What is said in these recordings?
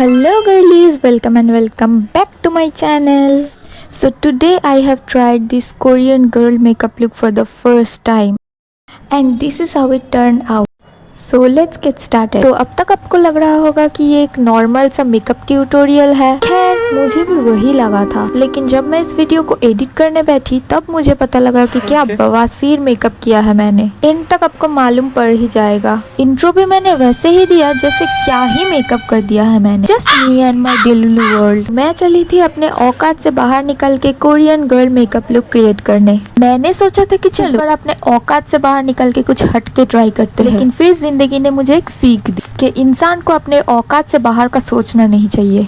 Hello girlies, welcome and welcome back to my channel. So today I have tried this Korean girl makeup look for the first time and this is how it turned out. So let's get started. तो अब तक आपको लग रहा होगा कि ये एक नॉर्मल सा मेकअप ट्यूटोरियल है। खैर मुझे भी वही लगा था, लेकिन जब मैं इस वीडियो को एडिट करने बैठी तब मुझे पता लगा कि क्या बवासीर मेकअप किया है मैंने। इन तक आपको मालूम पड़ ही जाएगा। इंट्रो भी मैंने वैसे ही दिया जैसे क्या ही मेकअप कर दिया है मैंने। Just me and my delulu world. मैं चली थी अपने औकात से बाहर निकल के Korean girl makeup look create करने। मैंने सोचा था कि चलो पर अपने औकात से बाहर निकल के कुछ हट के ट्राई करते हैं। लेकिन फिर जिंदगी ने मुझे एक सीख दी कि इंसान को अपने औकात से बाहर का सोचना नहीं चाहिए।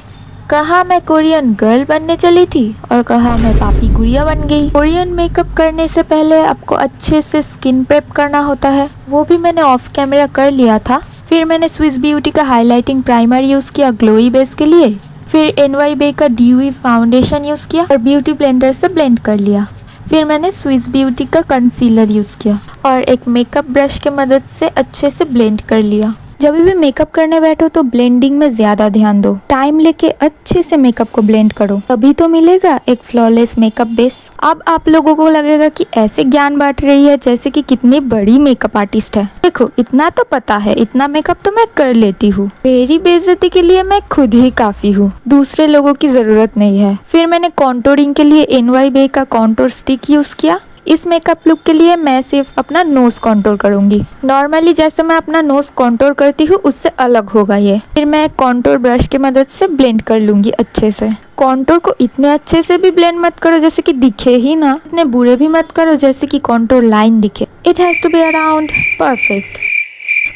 कहा मैं कोरियन गर्ल बनने चली थी और कहा मैं पापी गुड़िया बन गई। कोरियन मेकअप करने से पहले आपको अच्छे से स्किन प्रेप करना होता है, वो भी मैंने ऑफ कैमरा कर लिया था। फिर मैंने स्विस ब्यूटी का हाईलाइटिंग प्राइमर यूज किया ग्लोई बेस के लिए। फिर NYB का ड्यूई फाउंडेशन यूज किया और ब्यूटी ब्लेंडर से ब्लेंड कर लिया। फिर मैंने स्विस ब्यूटी का कंसीलर यूज़ किया और एक मेकअप ब्रश के मदद से अच्छे से ब्लेंड कर लिया। जब भी मेकअप करने बैठो तो ब्लेंडिंग में ज़्यादा ध्यान दो। टाइम लेके अच्छे से मेकअप को ब्लेंड करो, तभी तो मिलेगा एक फ्लॉलेस मेकअप बेस। अब आप लोगों को लगेगा कि ऐसे ज्ञान बांट रही है जैसे कि कितनी बड़ी मेकअप आर्टिस्ट है। देखो इतना तो पता है, इतना मेकअप तो मैं कर लेती हूँ। मेरी बेइज्जती के लिए मैं खुद ही काफ़ी हूँ, दूसरे लोगों की ज़रूरत नहीं है। फिर मैंने कॉन्टोरिंग के लिए NYB का कॉन्टोर स्टिक यूज़ किया। इस मेकअप लुक के लिए मैं सिर्फ अपना नोज कॉन्टोर करूंगी। नॉर्मली जैसे मैं अपना नोज कॉन्टोर करती हूँ उससे अलग होगा ये। फिर मैं कॉन्टोर ब्रश की मदद से ब्लेंड कर लूंगी अच्छे से। कॉन्टोर को इतने अच्छे से भी ब्लेंड मत करो जैसे कि दिखे ही ना, इतने बुरे भी मत करो जैसे कि कॉन्टोर लाइन दिखे। It has to be around perfect.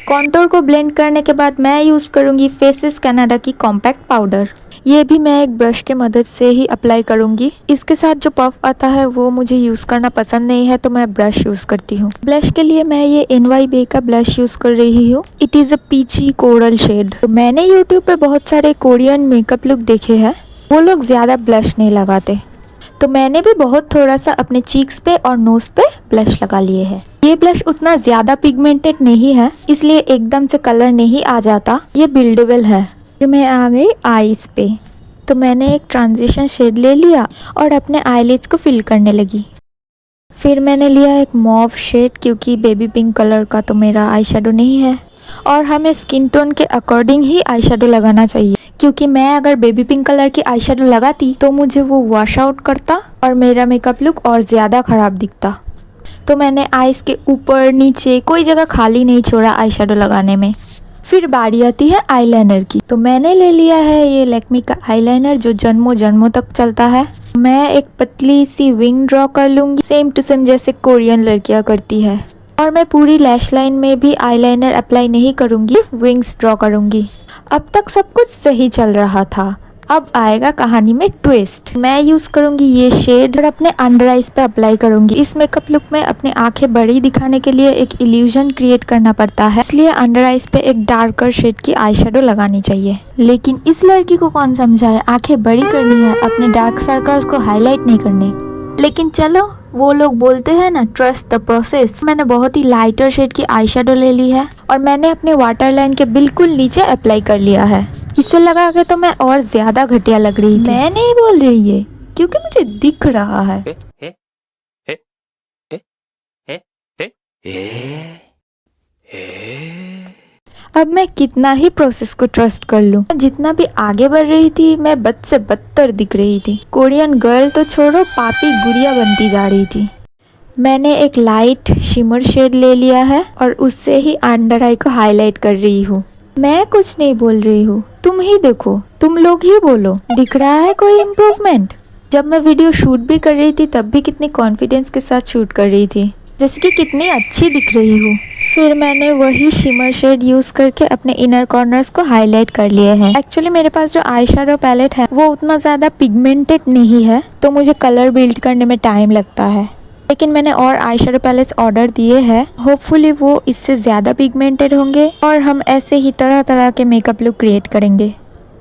Contour को ब्लेंड करने के बाद मैं यूज़ करूंगी फेसेस कनाडा की कॉम्पैक्ट पाउडर। ये भी मैं एक ब्रश के मदद से ही अप्लाई करूंगी। इसके साथ जो पफ आता है वो मुझे यूज़ करना पसंद नहीं है तो मैं ब्रश यूज़ करती हूँ। ब्लश के लिए मैं ये NYB का ब्लश यूज़ कर रही हूँ। It is a peachy coral shade. तो मैंने यूट्यूब पे बहुत सारे कोरियन मेकअप लुक देखे हैं, वो लोग ज़्यादा ब्लश नहीं लगाते, तो मैंने भी बहुत थोड़ा सा अपने चीक्स पे और नोज पे ब्लश लगा लिए है। ये ब्लश उतना ज़्यादा पिगमेंटेड नहीं है, इसलिए एकदम से कलर नहीं आ जाता, ये बिल्डेबल है। फिर मैं आ गई आईज पे, तो मैंने एक ट्रांजिशन शेड ले लिया और अपने आईलिड्स को फिल करने लगी। फिर मैंने लिया एक मॉव शेड, क्योंकि बेबी पिंक कलर का तो मेरा आई शेडो नहीं है और हमें स्किन टोन के अकॉर्डिंग ही आई शेडो लगाना चाहिए। क्योंकि मैं अगर बेबी पिंक कलर की आई शेडो लगाती तो मुझे वो वॉश आउट करता और मेरा मेकअप लुक और ज़्यादा ख़राब दिखता। तो मैंने आईज के ऊपर नीचे कोई जगह खाली नहीं छोड़ा आई शेडो लगाने में। फिर बारी आती है आईलाइनर की, तो मैंने ले लिया है ये लैक्मे का आईलाइनर जो जन्मों जन्मों तक चलता है। मैं एक पतली सी विंग ड्रॉ कर लूँगी, सेम टू सेम जैसे कोरियन लड़कियाँ करती है। और मैं पूरी लैश लाइन में भी आईलाइनर अप्लाई नहीं करूँगी, विंग्स ड्रॉ करूँगी। अब तक सब कुछ सही चल रहा था, अब आएगा कहानी में ट्विस्ट। मैं यूज़ करूँगी ये शेड और अपने अंडर आइज पे अप्लाई करूँगी। इस मेकअप लुक में अपने आंखें बड़ी दिखाने के लिए एक इल्यूजन क्रिएट करना पड़ता है, इसलिए अंडर आइज पे एक डार्कर शेड की आई शेडो लगानी चाहिए। लेकिन इस लड़की को कौन समझाए, आंखें बड़ी करनी है, अपने डार्क सर्कल्स को हाईलाइट नहीं करने। लेकिन चलो, वो लोग बोलते हैं ना, ट्रस्ट द प्रोसेस। मैंने बहुत ही लाइटर शेड की आई शेडो ले ली है और मैंने अपने वाटर लाइन के बिल्कुल नीचे अप्लाई कर लिया है। इसे लगा के तो मैं और ज्यादा घटिया लग रही थी। मैं नहीं बोल रही ये, क्योंकि मुझे दिख रहा है। अब मैं कितना ही प्रोसेस को ट्रस्ट कर लूं, जितना भी आगे बढ़ रही थी मैं बद से बदतर दिख रही थी। कोरियन गर्ल तो छोड़ो, पापी गुड़िया बनती जा रही थी। मैंने एक लाइट शिमर शेड ले लिया है और उससे ही अंडर आई को हाईलाइट कर रही हूँ। मैं कुछ नहीं बोल रही हूँ, तुम ही देखो, तुम लोग ही बोलो, दिख रहा है कोई इम्प्रूवमेंट? जब मैं वीडियो शूट भी कर रही थी तब भी कितनी कॉन्फिडेंस के साथ शूट कर रही थी, जैसे कि कितनी अच्छी दिख रही हूँ। फिर मैंने वही शिमर शेड यूज़ करके अपने इनर कॉर्नर्स को हाईलाइट कर लिए हैं। एक्चुअली मेरे पास जो आई शेडो पैलेट है वो उतना ज़्यादा पिगमेंटेड नहीं है, तो मुझे कलर बिल्ड करने में टाइम लगता है। लेकिन मैंने और आई शेडो पैलेट्स ऑर्डर दिए हैं, होपफुली वो इससे ज़्यादा पिगमेंटेड होंगे और हम ऐसे ही तरह तरह के मेकअप लुक क्रिएट करेंगे।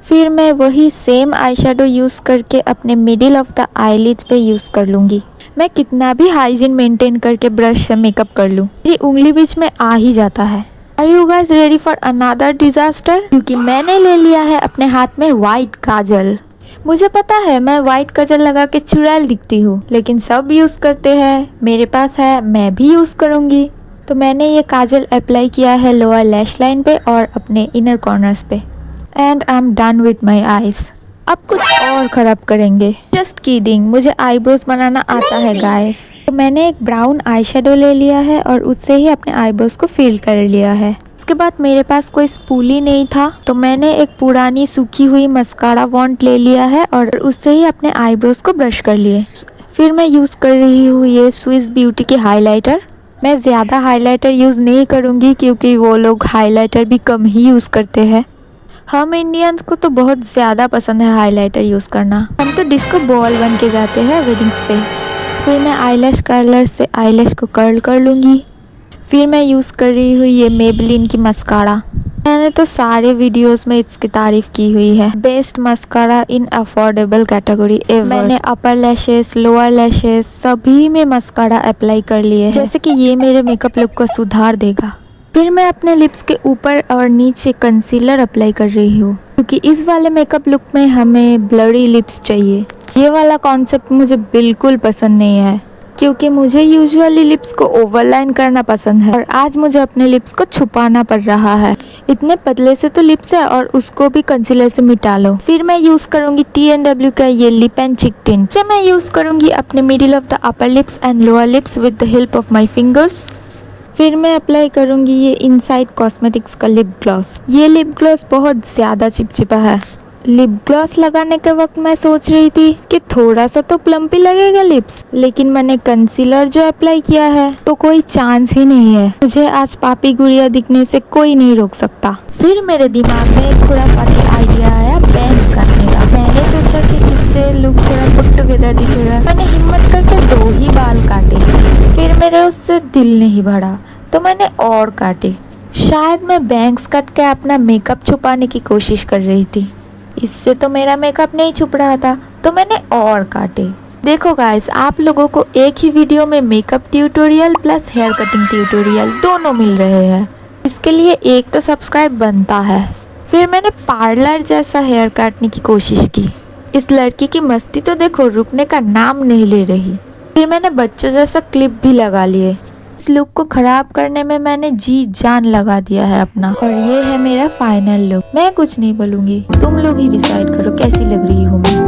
फिर मैं वही सेम आई शेडो यूज़ करके अपने मिडिल ऑफ द आईलिड्स पे यूज़ कर लूँगी। मैं कितना भी हाइजीन मेंटेन करके ब्रश से मेकअप कर लूँ, मेरी उंगली बीच में आ ही जाता है। Are you guys ready for another disaster? क्योंकि मैंने ले लिया है अपने हाथ में व्हाइट काजल। मुझे पता है मैं व्हाइट काजल लगा के चुड़ैल दिखती हूँ, लेकिन सब यूज करते हैं, मेरे पास है, मैं भी यूज करूंगी। तो मैंने ये काजल अप्लाई किया है लोअर लैश लाइन पे और अपने इनर कॉर्नर्स पे। And I am done with my eyes. अब कुछ और खराब करेंगे। जस्ट किडिंग, मुझे आईब्रोज बनाना आता है गाइस। तो मैंने एक ब्राउन आई शेडो ले लिया है और उससे ही अपने आईब्रोज को फिल कर लिया है। उसके बाद मेरे पास कोई स्पूली नहीं था, तो मैंने एक पुरानी सूखी हुई मस्कारा वॉन्ट ले लिया है और उससे ही अपने आईब्रोज को ब्रश कर लिए। फिर मैं यूज़ कर रही हूँ ये स्विस ब्यूटी की हाइलाइटर। मैं ज़्यादा हाइलाइटर यूज़ नहीं करूँगी क्योंकि वो लोग हाइलाइटर भी कम ही यूज़ करते हैं। हम इंडियंस को तो बहुत ज़्यादा पसंद है हाइलाइटर यूज़ करना। हम तो डिस्को बॉल बन के जाते हैं वेडिंग्स पे। फिर मैं आईलैश कर्लर से आईलैश को कर्ल कर लूँगी। फिर मैं यूज़ कर रही हूँ ये मेबलिन की मस्कारा। मैंने तो सारे वीडियोस में इसकी तारीफ की हुई है। बेस्ट मस्कारा इन अफोर्डेबल कैटेगरी एवर। मैंने अपर लैशेस, लोअर लैशेस सभी में मस्कारा अप्लाई कर लिए, जैसे कि ये मेरे मेकअप लुक को सुधार देगा। फिर मैं अपने लिप्स के ऊपर और नीचे कंसीलर अप्लाई कर रही हूँ, क्योंकि इस वाले मेकअप लुक में हमें ब्लरी लिप्स चाहिए। ये वाला कॉन्सेप्ट मुझे बिल्कुल पसंद नहीं है, क्योंकि मुझे यूजुअली लिप्स को ओवरलाइन करना पसंद है और आज मुझे अपने लिप्स को छुपाना पड़ रहा है। इतने पतले से तो लिप्स है और उसको भी कंसीलर से मिटा लो। फिर मैं यूज़ करूँगी TNW का ये लिप एंड चिक टिंट से मैं यूज़ करूँगी अपने middle of the upper lips and lower lips with the help of my fingers. फिर मैं अप्लाई करूँगी ये इनसाइड कॉस्मेटिक्स का लिप ग्लॉस। ये लिप ग्लॉस बहुत ज़्यादा चिपचिपा है। लिप ग्लॉस लगाने के वक्त मैं सोच रही थी कि थोड़ा सा तो प्लम्पी लगेगा लिप्स, लेकिन मैंने कंसीलर जो अप्लाई किया है तो कोई चांस ही नहीं है। मुझे आज पापी गुड़िया दिखने से कोई नहीं रोक सकता। फिर मेरे दिमाग में एक खुराफाती आइडिया आया बैंग्स काटने का। मैंने सोचा कि इससे लुक थोड़ा पुट टुगेदर दिखेगा। मैंने हिम्मत करके 2 ही बाल काटे। फिर मेरे उससे दिल नहीं भरा तो मैंने और काटे। शायद मैं बैंग्स काट के अपना मेकअप छुपाने की कोशिश कर रही थी। इससे तो मेरा मेकअप नहीं छुप रहा था, तो मैंने और काटे। देखो गाइस, आप लोगों को एक ही वीडियो में makeup tutorial plus hair cutting tutorial दोनों मिल रहे हैं। इसके लिए एक तो सब्सक्राइब बनता है। फिर मैंने पार्लर जैसा हेयर काटने की कोशिश की। इस लड़की की मस्ती तो देखो रुकने का नाम नहीं ले रही। फिर मैंने बच्चों जैसा क्लिप भी लगा लिए। इस लुक को खराब करने में मैंने जी जान लगा दिया है अपना। और ये है मेरा फाइनल लुक। मैं कुछ नहीं बोलूँगी, तुम लोग ही डिसाइड करो कैसी लग रही हूँ मैं।